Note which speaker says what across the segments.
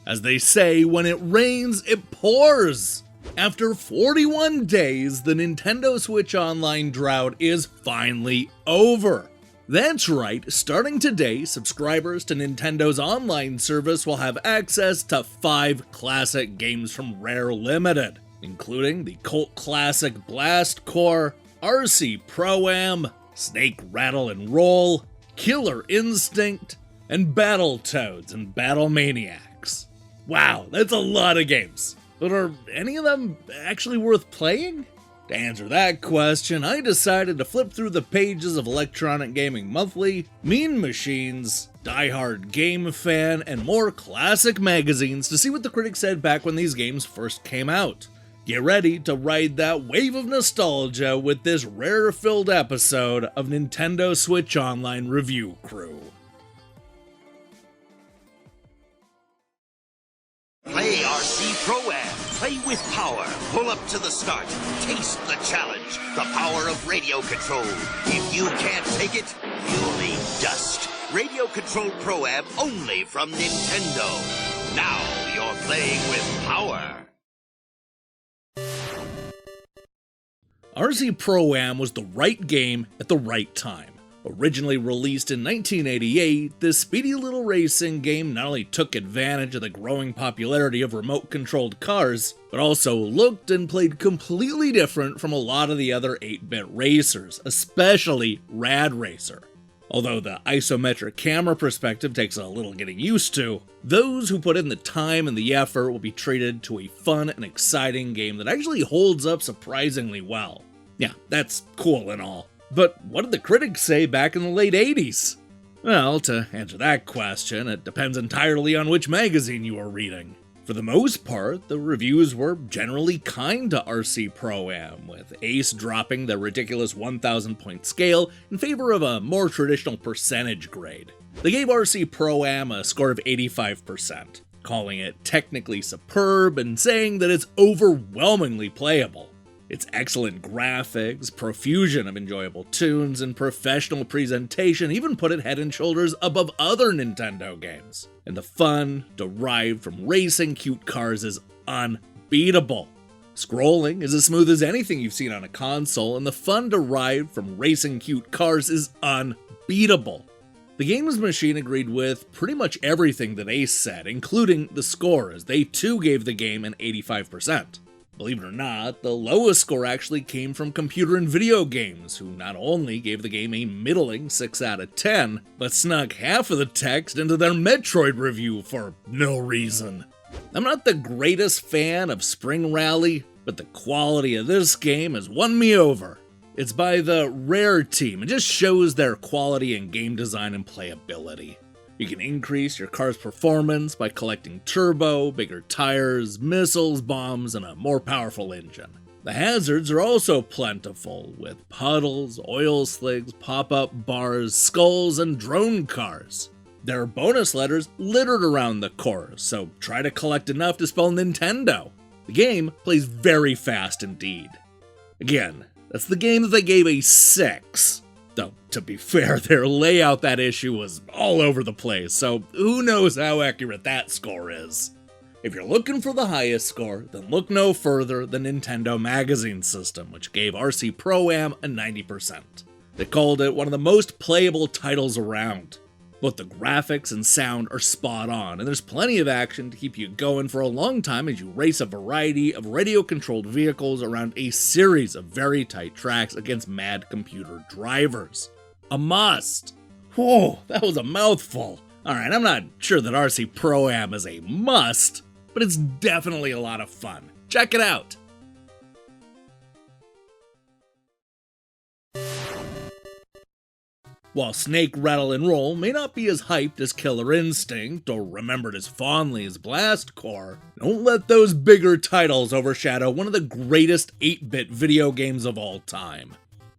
Speaker 1: As they say, when it rains, it pours! After 41 days, the Nintendo Switch Online drought is finally over. That's right, starting today, subscribers to Nintendo's online service will have access to 5 classic games from Rare Limited, including the cult classic Blast Corps, RC Pro-Am, Snake Rattle and Roll, Killer Instinct, and Battletoads and Battlemaniacs. Wow, that's a lot of games. But are any of them actually worth playing? To answer that question, I decided to flip through the pages of Electronic Gaming Monthly, Mean Machines, Die Hard Game Fan, and more classic magazines to see what the critics said back when these games first came out. Get ready to ride that wave of nostalgia with this rare-filled episode of Nintendo Switch Online Review Crew.
Speaker 2: Play RC Pro-Am. Play with power. Pull up to the start. Taste the challenge. The power of radio control. If you can't take it, you'll eat dust. Radio controlled Pro-Am only from Nintendo. Now you're playing with power.
Speaker 1: RC Pro-Am was the right game at the right time. Originally released in 1988, this speedy little racing game not only took advantage of the growing popularity of remote-controlled cars, but also looked and played completely different from a lot of the other 8-bit racers, especially Rad Racer. Although the isometric camera perspective takes a little getting used to, those who put in the time and the effort will be treated to a fun and exciting game that actually holds up surprisingly well. Yeah, that's cool and all. But what did the critics say back in the late 80s? Well, to answer that question, it depends entirely on which magazine you are reading. For the most part, the reviews were generally kind to RC Pro-Am, with Ace dropping the ridiculous 1,000 point scale in favor of a more traditional percentage grade. They gave RC Pro-Am a score of 85%, calling it technically superb and saying that it's overwhelmingly playable. Its excellent graphics, profusion of enjoyable tunes, and professional presentation even put it head and shoulders above other Nintendo games. And the fun derived from racing cute cars is unbeatable. Scrolling is as smooth as anything you've seen on a console, and the fun derived from racing cute cars is unbeatable. The Games Machine agreed with pretty much everything that Ace said, including the score, as they too gave the game an 85%. Believe it or not, the lowest score actually came from Computer and Video Games, who not only gave the game a middling 6 out of 10, but snuck half of the text into their Metroid review for no reason. I'm not the greatest fan of Spring Rally, but the quality of this game has won me over. It's by the Rare team, and just shows their quality in game design and playability. You can increase your car's performance by collecting turbo, bigger tires, missiles, bombs, and a more powerful engine. The hazards are also plentiful, with puddles, oil sligs, pop-up bars, skulls, and drone cars. There are bonus letters littered around the course, so try to collect enough to spell Nintendo. The game plays very fast indeed. Again, that's the game that they gave a 6. Though, to be fair, their layout that issue was all over the place, so who knows how accurate that score is. If you're looking for the highest score, then look no further than Nintendo Magazine System, which gave RC Pro-Am a 90%. They called it one of the most playable titles around. Both the graphics and sound are spot on, and there's plenty of action to keep you going for a long time as you race a variety of radio-controlled vehicles around a series of very tight tracks against mad computer drivers. A must! Whoa, that was a mouthful. Alright, I'm not sure that RC Pro-Am is a must, but it's definitely a lot of fun. Check it out! While Snake, Rattle, and Roll may not be as hyped as Killer Instinct or remembered as fondly as Blast Corps, don't let those bigger titles overshadow one of the greatest 8-bit video games of all time.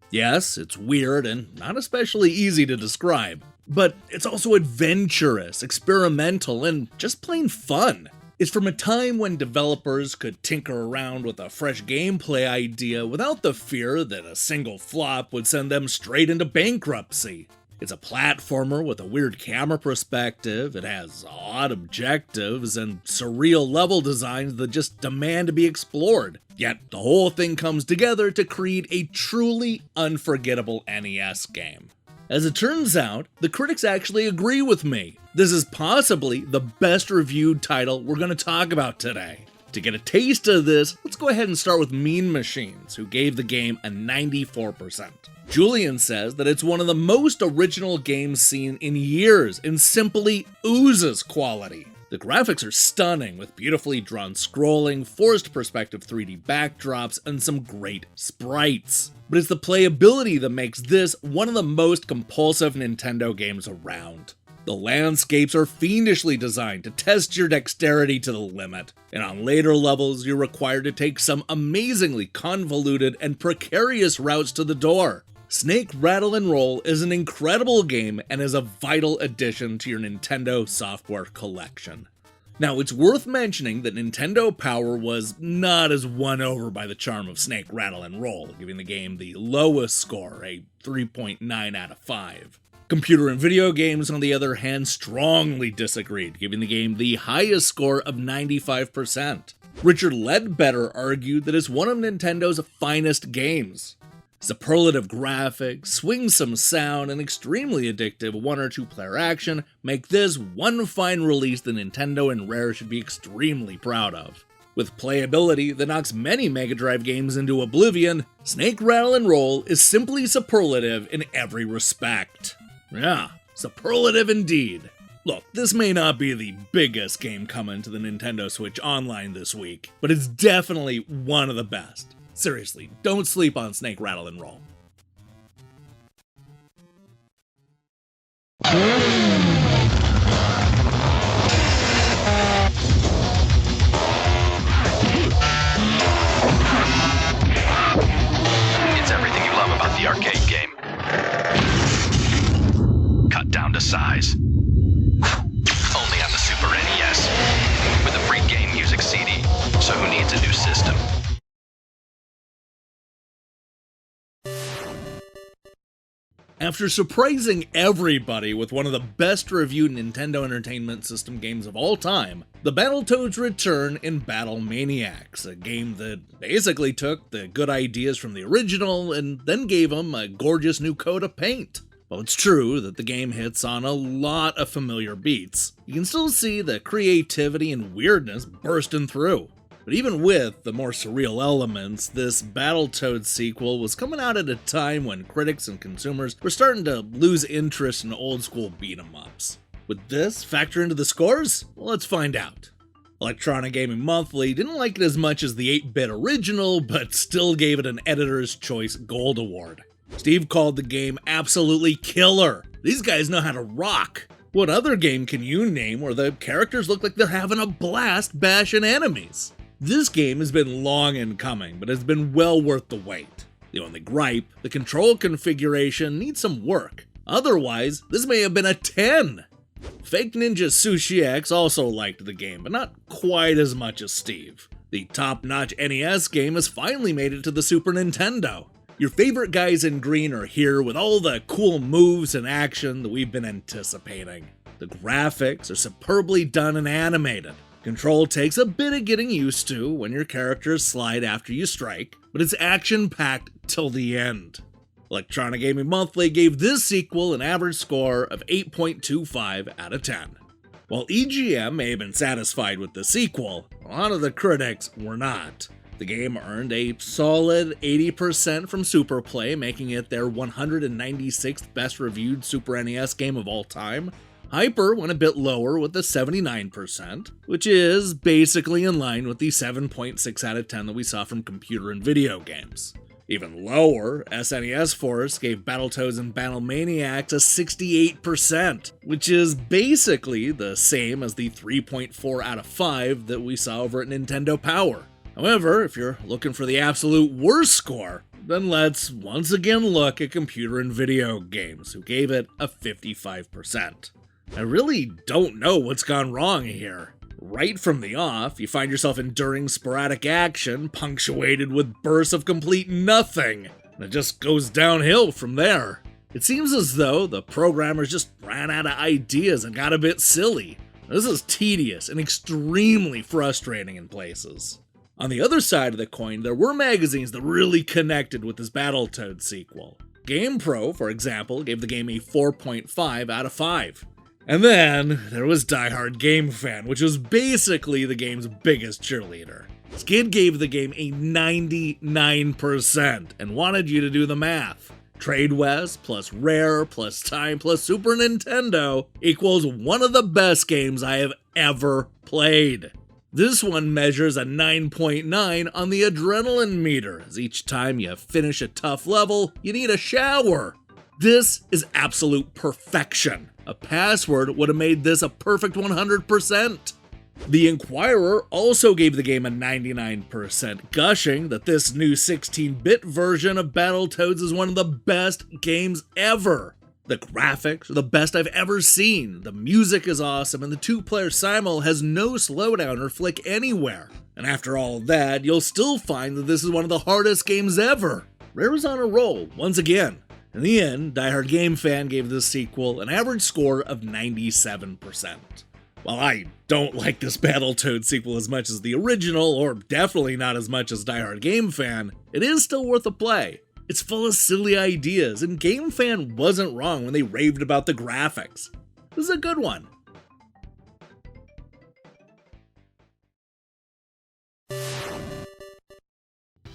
Speaker 1: Yes, it's weird and not especially easy to describe, but it's also adventurous, experimental, and just plain fun. It's from a time when developers could tinker around with a fresh gameplay idea without the fear that a single flop would send them straight into bankruptcy. It's a platformer with a weird camera perspective, it has odd objectives, and surreal level designs that just demand to be explored. Yet the whole thing comes together to create a truly unforgettable NES game. As it turns out, the critics actually agree with me. This is possibly the best reviewed title we're going to talk about today. To get a taste of this, let's go ahead and start with Mean Machines, who gave the game a 94%. Julian says that it's one of the most original games seen in years and simply oozes quality. The graphics are stunning, with beautifully drawn scrolling, forced perspective 3D backdrops, and some great sprites. But it's the playability that makes this one of the most compulsive Nintendo games around. The landscapes are fiendishly designed to test your dexterity to the limit, and on later levels you're required to take some amazingly convoluted and precarious routes to the door. Snake, Rattle, and Roll is an incredible game and is a vital addition to your Nintendo software collection. Now, it's worth mentioning that Nintendo Power was not as won over by the charm of Snake, Rattle, and Roll, giving the game the lowest score, a 3.9 out of 5. Computer and Video Games, on the other hand, strongly disagreed, giving the game the highest score of 95%. Richard Ledbetter argued that it's one of Nintendo's finest games. Superlative graphics, swingsome sound, and extremely addictive 1 or 2 player action make this one fine release that Nintendo and Rare should be extremely proud of. With playability that knocks many Mega Drive games into oblivion, Snake, Rattle, and Roll is simply superlative in every respect. Yeah, superlative indeed. Look, this may not be the biggest game coming to the Nintendo Switch Online this week, but it's definitely one of the best. Seriously, don't sleep on Snake, Rattle, and Roll.
Speaker 3: It's everything you love about the arcade game. Cut down to size. Only on the Super NES. With a free game music CD. So who needs a new system?
Speaker 1: After surprising everybody with one of the best reviewed Nintendo Entertainment System games of all time, the Battletoads return in Battlemaniacs, a game that basically took the good ideas from the original and then gave them a gorgeous new coat of paint. While it's true that the game hits on a lot of familiar beats, you can still see the creativity and weirdness bursting through. But even with the more surreal elements, this Battletoads sequel was coming out at a time when critics and consumers were starting to lose interest in old school beat-em-ups. Would this factor into the scores? Well, let's find out. Electronic Gaming Monthly didn't like it as much as the 8-bit original, but still gave it an Editor's Choice Gold Award. Steve called the game absolutely killer. These guys know how to rock. What other game can you name where the characters look like they're having a blast bashing enemies? This game has been long in coming, but has been well worth the wait. The only gripe, the control configuration needs some work. Otherwise, this may have been a 10. Fake Ninja Sushi X also liked the game, but not quite as much as Steve. The top-notch NES game has finally made it to the Super Nintendo. Your favorite guys in green are here with all the cool moves and action that we've been anticipating. The graphics are superbly done and animated. Control takes a bit of getting used to when your characters slide after you strike, but it's action-packed till the end. Electronic Gaming Monthly gave this sequel an average score of 8.25 out of 10. While EGM may have been satisfied with the sequel, a lot of the critics were not. The game earned a solid 80% from Superplay, making it their 196th best reviewed Super NES game of all time. Hyper went a bit lower with a 79%, which is basically in line with the 7.6 out of 10 that we saw from Computer and Video Games. Even lower, SNES Force gave Battletoads and Battlemaniacs a 68%, which is basically the same as the 3.4 out of 5 that we saw over at Nintendo Power. However, if you're looking for the absolute worst score, then let's once again look at Computer and Video Games, who gave it a 55%. I really don't know what's gone wrong here. Right from the off, you find yourself enduring sporadic action, punctuated with bursts of complete nothing, and it just goes downhill from there. It seems as though the programmers just ran out of ideas and got a bit silly. This is tedious and extremely frustrating in places. On the other side of the coin, there were magazines that really connected with this Battletoads sequel. GamePro, for example, gave the game a 4.5 out of 5. And then there was Die Hard Game Fan, which was basically the game's biggest cheerleader. Skid gave the game a 99% and wanted you to do the math. TradeWest plus Rare plus Time plus Super Nintendo equals one of the best games I have ever played. This one measures a 9.9 on the adrenaline meter, as each time you finish a tough level, you need a shower. This is absolute perfection. A password would have made this a perfect 100%. The Inquirer also gave the game a 99%, gushing that this new 16-bit version of Battletoads is one of the best games ever. The graphics are the best I've ever seen, the music is awesome, and the two-player simul has no slowdown or flick anywhere. And after all of that, you'll still find that this is one of the hardest games ever. Rare is on a roll, once again. In the end, Die Hard Game Fan gave this sequel an average score of 97%. While I don't like this Battletoads sequel as much as the original, or definitely not as much as Die Hard Game Fan, it is still worth a play. It's full of silly ideas, and Game Fan wasn't wrong when they raved about the graphics. This is a good one.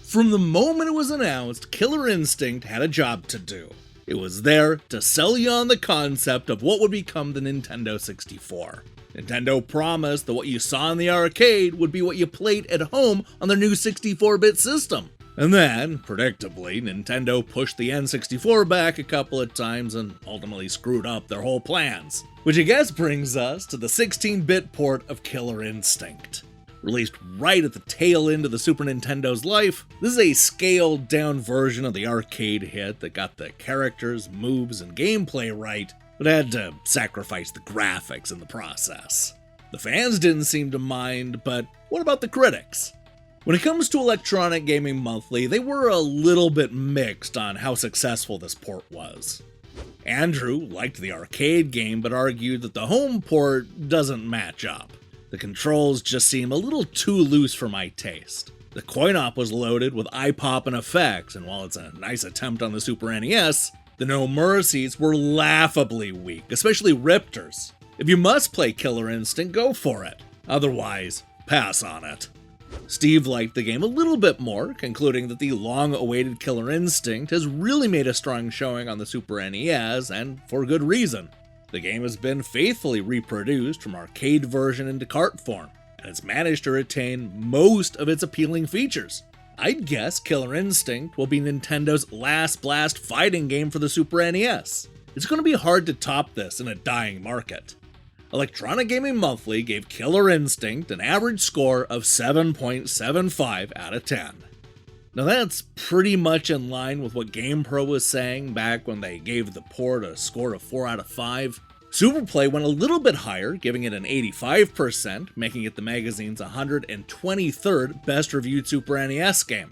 Speaker 1: From the moment it was announced, Killer Instinct had a job to do. It was there to sell you on the concept of what would become the Nintendo 64. Nintendo promised that what you saw in the arcade would be what you played at home on their new 64-bit system. And then, predictably, Nintendo pushed the N64 back a couple of times and ultimately screwed up their whole plans. Which I guess brings us to the 16-bit port of Killer Instinct. Released right at the tail end of the Super Nintendo's life, this is a scaled-down version of the arcade hit that got the characters, moves, and gameplay right, but had to sacrifice the graphics in the process. The fans didn't seem to mind, but what about the critics? When it comes to Electronic Gaming Monthly, they were a little bit mixed on how successful this port was. Andrew liked the arcade game, but argued that the home port doesn't match up. The controls just seem a little too loose for my taste. The coin-op was loaded with eye-popping effects, and while it's a nice attempt on the Super NES, the No Mercies were laughably weak, especially Riptors. If you must play Killer Instinct, go for it. Otherwise, pass on it. Steve liked the game a little bit more, concluding that the long-awaited Killer Instinct has really made a strong showing on the Super NES, and for good reason. The game has been faithfully reproduced from arcade version into cart form, and it's managed to retain most of its appealing features. I'd guess Killer Instinct will be Nintendo's last blast fighting game for the Super NES. It's going to be hard to top this in a dying market. Electronic Gaming Monthly gave Killer Instinct an average score of 7.75 out of 10. Now that's pretty much in line with what GamePro was saying back when they gave the port a score of 4 out of 5. Superplay went a little bit higher, giving it an 85%, making it the magazine's 123rd best reviewed Super NES game.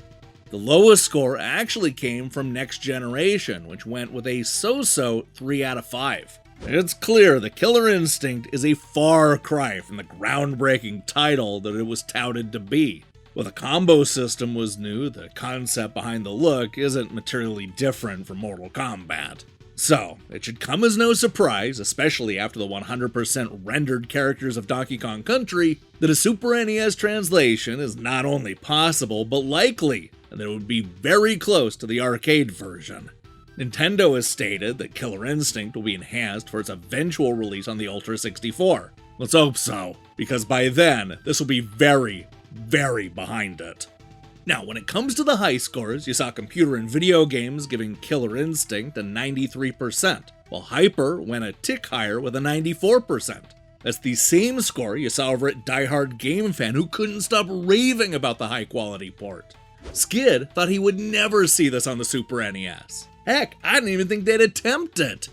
Speaker 1: The lowest score actually came from Next Generation, which went with a so-so 3 out of 5. It's clear that Killer Instinct is a far cry from the groundbreaking title that it was touted to be. While the combo system was new, the concept behind the look isn't materially different from Mortal Kombat. So, it should come as no surprise, especially after the 100% rendered characters of Donkey Kong Country, that a Super NES translation is not only possible, but likely, and that it would be very close to the arcade version. Nintendo has stated that Killer Instinct will be enhanced for its eventual release on the Ultra 64. Let's hope so, because by then, this will be very behind it. Now, when it comes to the high scores, you saw computer and video games giving Killer Instinct a 93%, while Hyper went a tick higher with a 94%. That's the same score you saw over at Die Hard Game Fan, who couldn't stop raving about the high quality port. Skid thought he would never see this on the Super NES. Heck, I didn't even think they'd attempt it.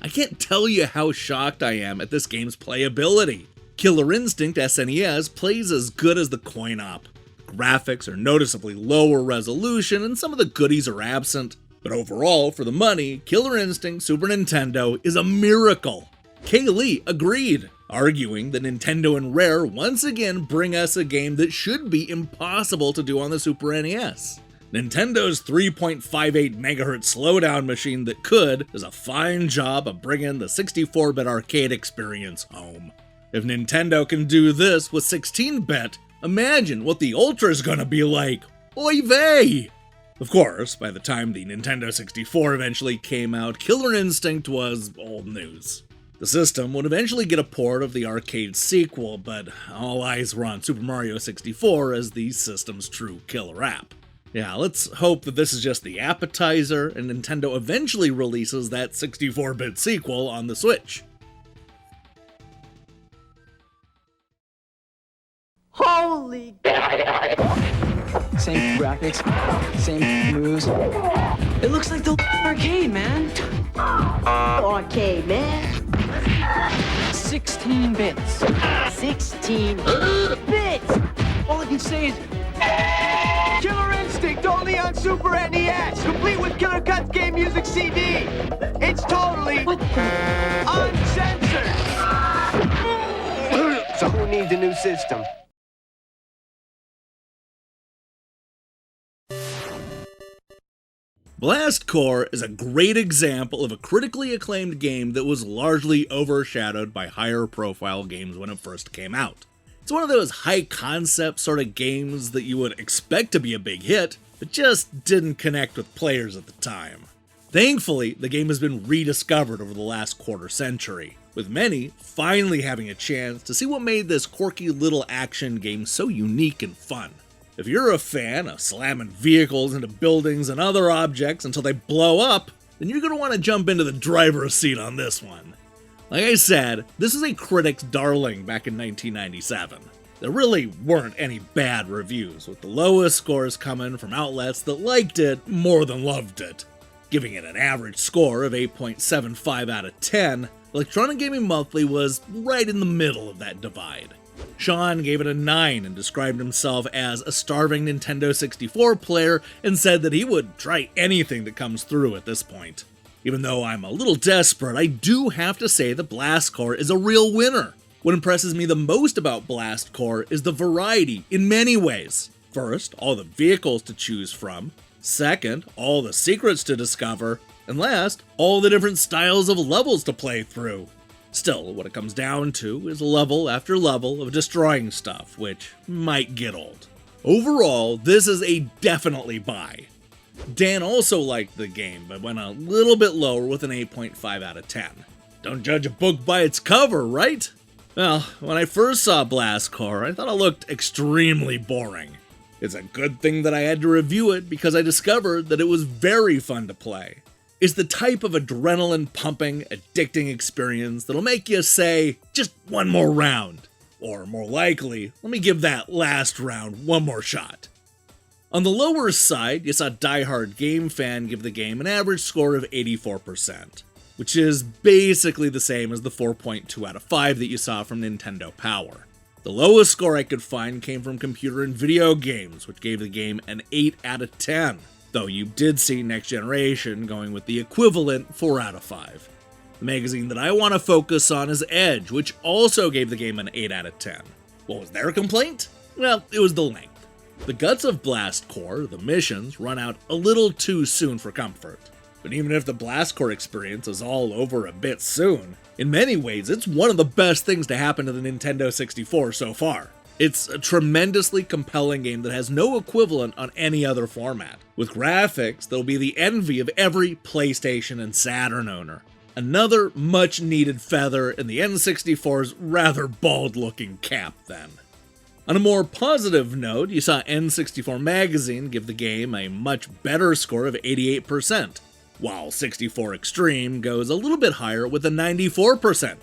Speaker 1: I can't tell you how shocked I am at this game's playability. Killer Instinct SNES plays as good as the coin-op. Graphics are noticeably lower resolution and some of the goodies are absent. But overall, for the money, Killer Instinct Super Nintendo is a miracle. Kaylee agreed, arguing that Nintendo and Rare once again bring us a game that should be impossible to do on the Super NES. Nintendo's 3.58 MHz slowdown machine that could does a fine job of bringing the 64-bit arcade experience home. If Nintendo can do this with 16-bit, imagine what the Ultra's gonna be like. Oy vey! Of course, by the time the Nintendo 64 eventually came out, Killer Instinct was old news. The system would eventually get a port of the arcade sequel, but all eyes were on Super Mario 64 as the system's true killer app. Yeah, let's hope that this is just the appetizer and Nintendo eventually releases that 64-bit sequel on the Switch.
Speaker 4: Holy!
Speaker 5: Same graphics, same moves. It looks like the arcade, man.
Speaker 4: Arcade, man.
Speaker 5: 16 bits.
Speaker 4: 16 bits!
Speaker 5: All I can say is Killer Instinct only on Super NES, complete with Killer Cuts game music CD. It's totally uncensored.
Speaker 6: So who needs a new system?
Speaker 1: Blast Corps is a great example of a critically acclaimed game that was largely overshadowed by higher profile games when it first came out. It's one of those high concept sort of games that you would expect to be a big hit, but just didn't connect with players at the time. Thankfully, the game has been rediscovered over the last quarter century, with many finally having a chance to see what made this quirky little action game so unique and fun. If you're a fan of slamming vehicles into buildings and other objects until they blow up, then you're going to want to jump into the driver's seat on this one. Like I said, this is a critic's darling back in 1997. There really weren't any bad reviews, with the lowest scores coming from outlets that liked it more than loved it. Giving it an average score of 8.75 out of 10, Electronic Gaming Monthly was right in the middle of that divide. Sean gave it a 9 and described himself as a starving Nintendo 64 player and said that he would try anything that comes through at this point. Even though I'm a little desperate, I do have to say that Blast Corps is a real winner. What impresses me the most about Blast Corps is the variety in many ways. First, all the vehicles to choose from. Second, all the secrets to discover. And last, all the different styles of levels to play through. Still, what it comes down to is level after level of destroying stuff, which might get old. Overall, this is a definitely buy. Dan also liked the game, but went a little bit lower with an 8.5 out of 10. Don't judge a book by its cover, right? Well, when I first saw Blast Corps, I thought it looked extremely boring. It's a good thing that I had to review it because I discovered that it was very fun to play. It's the type of adrenaline-pumping, addicting experience that'll make you say, just one more round. Or more likely, let me give that last round one more shot. On the lower side, you saw Die Hard Game Fan give the game an average score of 84%, which is basically the same as the 4.2 out of 5 that you saw from Nintendo Power. The lowest score I could find came from Computer and Video Games, which gave the game an 8 out of 10. Though you did see Next Generation going with the equivalent 4 out of 5. The magazine that I want to focus on is Edge, which also gave the game an 8 out of 10. What was their complaint? Well, it was the length. The guts of Blast Corps, the missions, run out a little too soon for comfort. But even if the Blast Corps experience is all over a bit soon, in many ways it's one of the best things to happen to the Nintendo 64 so far. It's a tremendously compelling game that has no equivalent on any other format, with graphics that'll be the envy of every PlayStation and Saturn owner. Another much-needed feather in the N64's rather bald-looking cap, then. On a more positive note, you saw N64 Magazine give the game a much better score of 88%, while 64 Extreme goes a little bit higher with a 94%.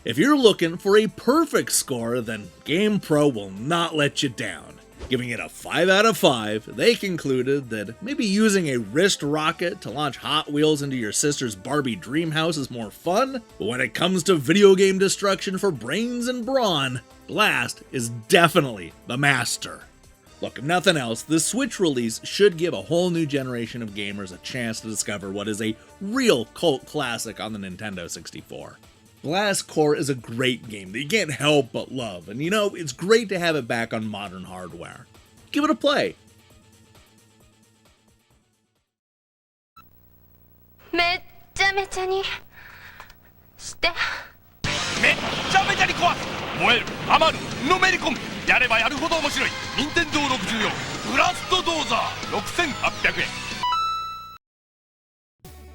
Speaker 1: If you're looking for a perfect score, then GamePro will not let you down. Giving it a 5 out of 5, they concluded that maybe using a wrist rocket to launch Hot Wheels into your sister's Barbie dream house is more fun, but when it comes to video game destruction for brains and brawn, Blast is definitely the master. Look, if nothing else, this Switch release should give a whole new generation of gamers a chance to discover what is a real cult classic on the Nintendo 64. Glass Core is a great game that you can't help but love, and it's great to have it back on modern hardware. Give it a play.
Speaker 6: めっちゃめちゃにして
Speaker 7: めっちゃめちゃに怖い燃える余るのめり込むやればやるほど面白い任天堂64ブラストドーザー6800円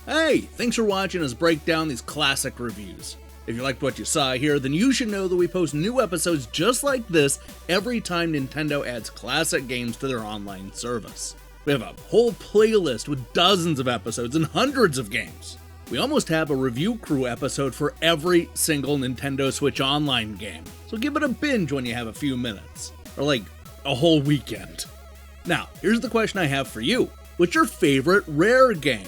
Speaker 1: Hey, thanks for watching us break down these classic reviews. If you liked what you saw here, then you should know that we post new episodes just like this every time Nintendo adds classic games to their online service. We have a whole playlist with dozens of episodes and hundreds of games. We almost have a review crew episode for every single Nintendo Switch Online game, so give it a binge when you have a few minutes, or like a whole weekend. Now, here's the question I have for you. What's your favorite Rare game?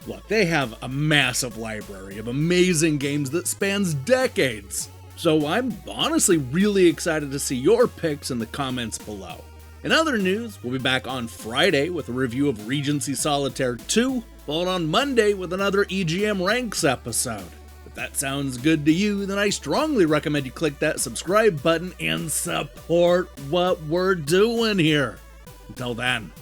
Speaker 1: Look, they have a massive library of amazing games that spans decades, so I'm honestly really excited to see your picks in the comments below. In other news, we'll be back on Friday with a review of Regency Solitaire 2, followed on Monday with another EGM Ranks episode. If that sounds good to you, then I strongly recommend you click that subscribe button and support what we're doing here. Until then.